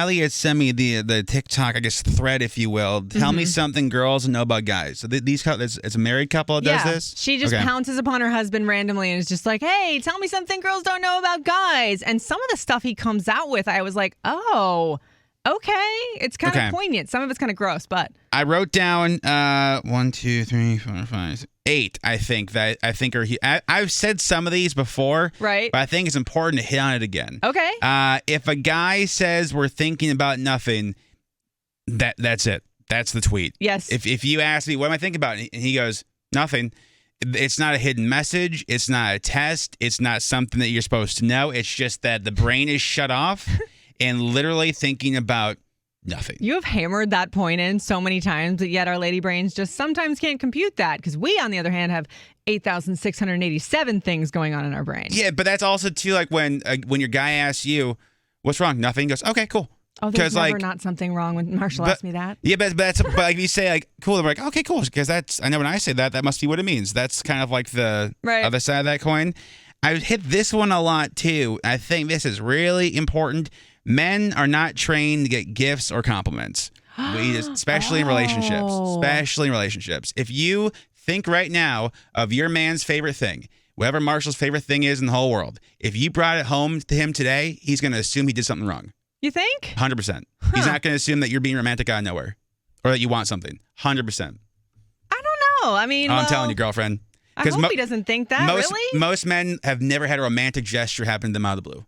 Riley had sent me the TikTok, I guess, thread, if you will. Tell me something girls know about guys. So it's a married couple that does this? She just pounces upon her husband randomly and is just like, hey, tell me something girls don't know about guys. And some of the stuff he comes out with, I was like, oh, okay. It's kind of poignant. Some of it's kind of gross, but. I wrote down 1, 2, 3, 4, 5, 8, I think are I've said some of these before, right? But I think it's important to hit on it again. Okay. If a guy says we're thinking about nothing, that's it. That's the tweet. Yes. If you ask me, what am I thinking about? And he goes, nothing. It's not a hidden message. It's not a test. It's not something that you're supposed to know. It's just that the brain is shut off and literally thinking about nothing. You have hammered that point in so many times, but yet our lady brains just sometimes can't compute that because we, on the other hand, have 8,687 things going on in our brain. Yeah, but that's also too like when your guy asks you, "What's wrong?" Nothing. He goes, "Okay, cool." Oh, there's never not something wrong when Marshall asked me that. Yeah, but like if you say like cool, they're like, okay, cool, because I know when I say that must be what it means. That's kind of like the other side of that coin. I hit this one a lot too. I think this is really important. Men are not trained to get gifts or compliments, especially in relationships. Especially in relationships. If you think right now of your man's favorite thing, whatever Marshall's favorite thing is in the whole world, if you brought it home to him today, he's going to assume he did something wrong. You think? 100%. He's not going to assume that you're being romantic out of nowhere or that you want something. 100%. I don't know. I mean, I'm telling you, girlfriend. I hope he doesn't think that, really? Most men have never had a romantic gesture happen to them out of the blue.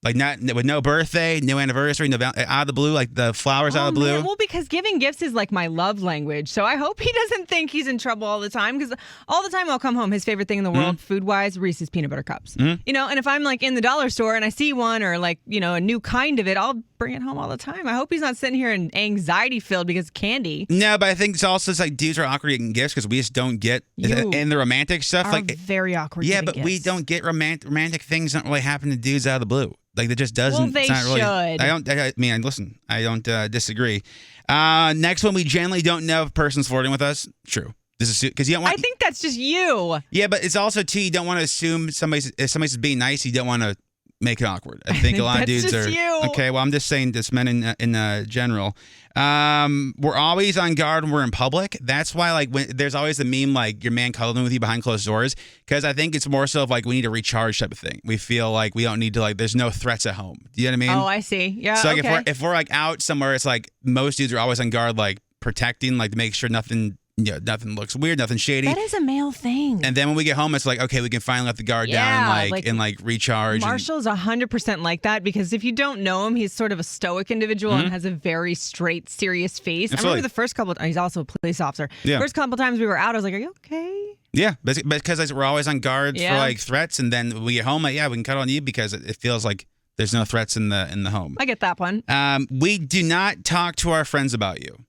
Like not with no birthday, no anniversary, no out of the blue, like the flowers out of the blue. Man. Well, because giving gifts is like my love language. So I hope he doesn't think he's in trouble all the time. Because all the time I'll come home, his favorite thing in the world, food-wise, Reese's peanut butter cups. You know, and if I'm like in the dollar store and I see one or like, you know, a new kind of it, I'll bring it home all the time. I hope he's not sitting here and anxiety-filled because of candy. No, but I think it's also like dudes are awkward getting gifts because we just don't get in the romantic stuff. Like very awkward. Yeah, but we don't get romantic things that don't really happen to dudes out of the blue. Like, it just doesn't. Well, they should. I mean, listen, I don't disagree. Next one, we generally don't know if a person's flirting with us. True. This is because you don't want. I think that's just you. Yeah, but it's also too. You don't want to assume if somebody's being nice. You don't want to make it awkward. I think a lot of dudes are. You. Okay, well, I'm just saying this men in general. We're always on guard when we're in public. That's why, like, when there's always the meme like your man cuddling with you behind closed doors. Because I think it's more so of like we need to recharge type of thing. We feel like we don't need to there's no threats at home. Do you know what I mean? Oh, I see. Yeah. So like if we're like out somewhere, it's like most dudes are always on guard, like protecting, like to make sure nothing looks weird, nothing shady. That is a male thing. And then when we get home, it's like, okay, we can finally let the guard down and recharge. Marshall's 100% like that because if you don't know him, he's sort of a stoic individual and has a very straight, serious face. Absolutely. I remember the first couple he's also a police officer. Yeah. First couple times we were out, I was like, are you okay? Yeah, because we're always on guard for like threats, and then when we get home, like, we can cuddle on you because it feels like there's no threats in the home. I get that one. We do not talk to our friends about you.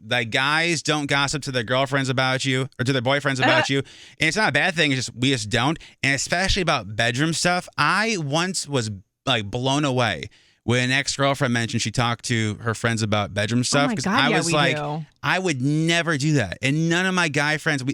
Like, guys don't gossip to their girlfriends about you or to their boyfriends about you. And it's not a bad thing. It's just we just don't. And especially about bedroom stuff. I once was like blown away when an ex-girlfriend mentioned she talked to her friends about bedroom stuff. Because I was like, do. I would never do that. And none of my guy friends,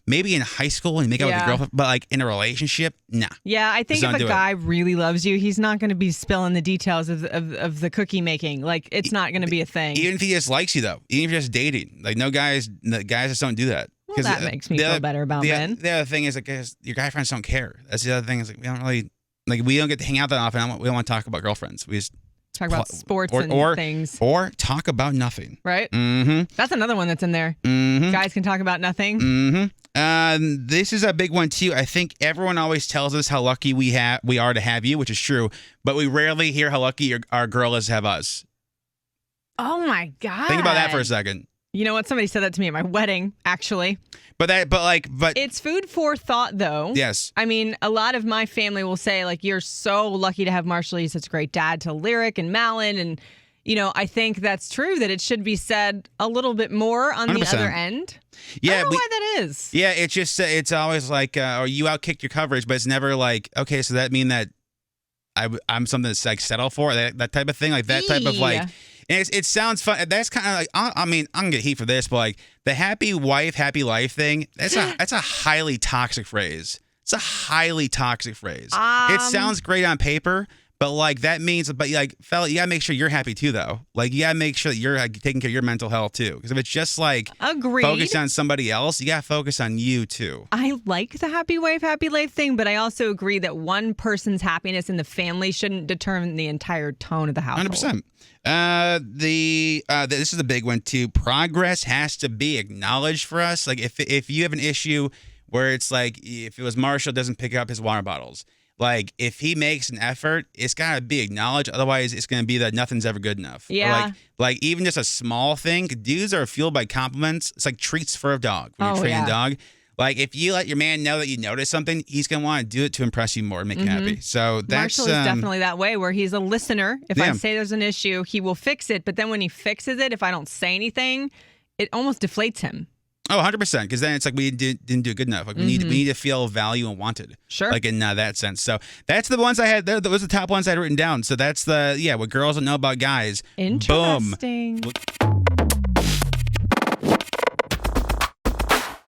maybe in high school when you make out with your girlfriend, but like in a relationship, nah. Yeah, I think if a guy really loves you, he's not going to be spilling the details of the cookie making. Like, it's not going to be a thing. Even if he just likes you, though. Even if you're just dating. Like, guys just don't do that. Well, that makes me feel better about men. The other thing is, like, your guy friends don't care. That's the other thing is, like, we don't really, like, we don't get to hang out that often. We don't want to talk about girlfriends. We just talk about sports and things. Or talk about nothing. Right? Mm-hmm. That's another one that's in there. Mm-hmm. Guys can talk about nothing. Mm-hmm. This is a big one, too. I think everyone always tells us how lucky we are to have you, which is true. But we rarely hear how lucky our girl is to have us. Oh, my God. Think about that for a second. You know what? Somebody said that to me at my wedding, actually. But it's food for thought, though. Yes. I mean, a lot of my family will say, like, you're so lucky to have Marshall. He's such a great dad to Lyric and Malin. And, you know, I think that's true, that it should be said a little bit more on 100%. The other end. Yeah, I don't know why that is. Yeah, it's just, it's always like, or you outkicked your coverage, but it's never like, okay, so that mean that I'm something that's like settle for, that type of thing, like that type of like. And it sounds fun. That's kind of like, I mean, I'm gonna get heat for this, but like the happy wife, happy life thing. That's a highly toxic phrase. It's a highly toxic phrase. It sounds great on paper, But like that means, but like fella, you gotta make sure you're happy too, though. Like you gotta make sure that you're like, taking care of your mental health too. Because if it's just like focused on somebody else, you gotta focus on you too. I like the happy wife, happy life thing, but I also agree that one person's happiness in the family shouldn't determine the entire tone of the household. 100%. This is a big one too. Progress has to be acknowledged for us. Like if you have an issue where it's like if it was Marshall doesn't pick up his water bottles. Like, if he makes an effort, it's got to be acknowledged. Otherwise, it's going to be that nothing's ever good enough. Yeah. Or like even just a small thing. Dudes are fueled by compliments. It's like treats for a dog when you're training a dog. Like, if you let your man know that you notice something, he's going to want to do it to impress you more and make you happy. So that's... Marshall is definitely that way, where he's a listener. If I say there's an issue, he will fix it. But then when he fixes it, if I don't say anything, it almost deflates him. Oh, 100%. Because then it's like we didn't do good enough. Like we need to feel value and wanted. Sure. Like in that sense. So that's the ones I had. Those are the top ones I had written down. So that's what girls don't know about guys. Interesting. Boom.